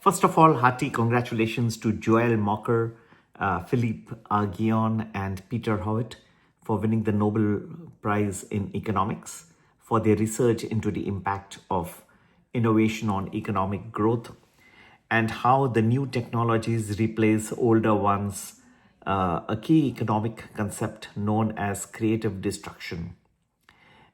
First of all, hearty congratulations to Joel Mocker, Philippe Aghion, and Peter Howitt for winning the Nobel Prize in Economics for their research into the impact of innovation on economic growth and how the new technologies replace older ones, a key economic concept known as creative destruction.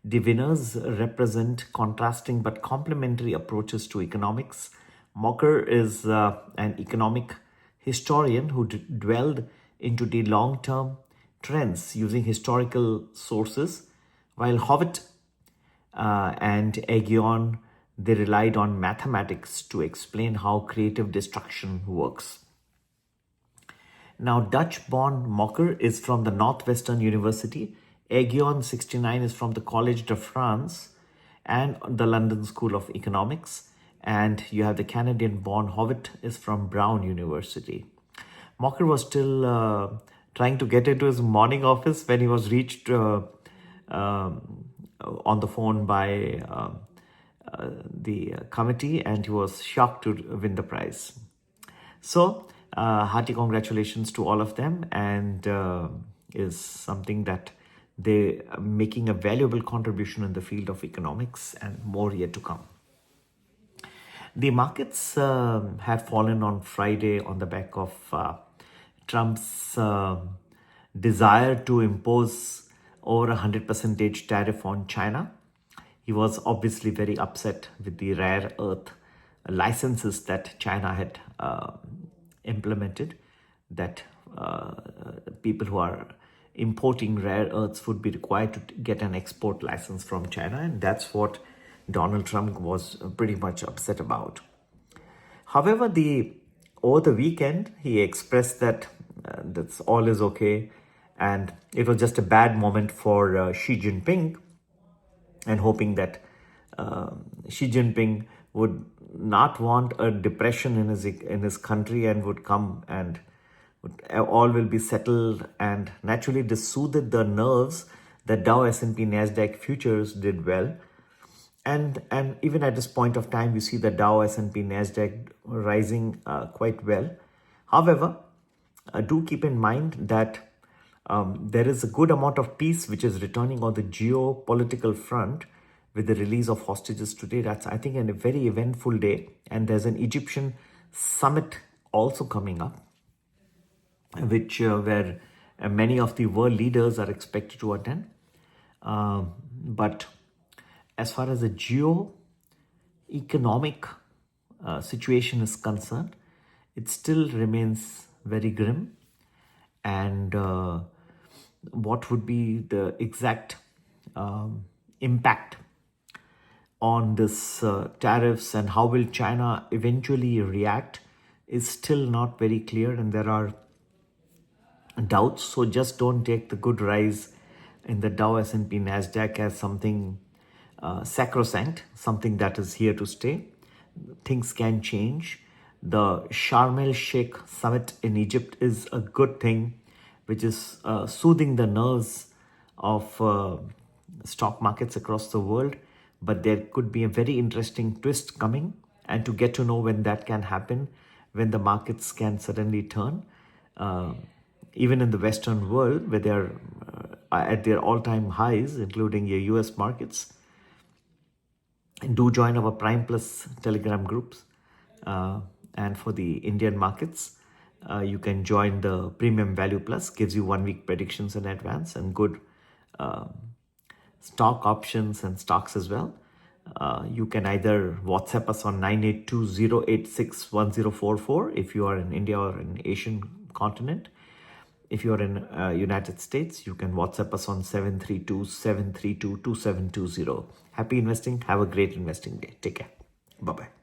The winners represent contrasting but complementary approaches to economics. Mocker is an economic historian who dwelled into the long-term trends using historical sources, while Howitt and Aghion, they relied on mathematics to explain how creative destruction works. Now, Dutch-born Mocker is from the Northwestern University. Aghion, 69, is from the Collège de France and the London School of Economics. And you have the Canadian-born Howitt is from Brown University. Mocker was still trying to get into his morning office when he was reached on the phone by the committee, and he was shocked to win the prize. So, hearty congratulations to all of them, and is something that they are making a valuable contribution in the field of economics, and more yet to come. The markets had fallen on Friday on the back of Trump's desire to impose over 100% tariff on China. He was obviously very upset with the rare earth licenses that China had implemented, that people who are importing rare earths would be required to get an export license from China, and that's what Donald Trump was pretty much upset about. However, over the weekend, he expressed that that's all is okay, and it was just a bad moment for Xi Jinping, and hoping that Xi Jinping would not want a depression in his country and would come and all will be settled. And naturally, this soothed the nerves. The Dow, S&P, Nasdaq futures did well. And even at this point of time, you see the Dow, S&P, Nasdaq rising quite well. However, do keep in mind that there is a good amount of peace which is returning on the geopolitical front with the release of hostages today. That's, I think, a very eventful day. And there's an Egyptian summit also coming up, where many of the world leaders are expected to attend. But as far as the geo-economic situation is concerned, it still remains very grim. And what would be the exact impact on this tariffs and how will China eventually react is still not very clear, and there are doubts. So just don't take the good rise in the Dow, S&P, Nasdaq as something sacrosanct, something that is here to stay. Things can change. The Sharm el-Sheikh summit in Egypt is a good thing, which is soothing the nerves of stock markets across the world. But there could be a very interesting twist coming, and to get to know when that can happen, when the markets can suddenly turn, even in the Western world, where they are at their all-time highs, including your US markets. And do join our Prime Plus Telegram groups. And for the Indian markets, you can join the Premium Value Plus, gives you 1 week predictions in advance and good stock options and stocks as well. You can either WhatsApp us on 982-086-1044 if you are in India or in Asian continent. If you are in United States, you can WhatsApp us on 732-732-2720. Happy investing. Have a great investing day. Take care. Bye-bye.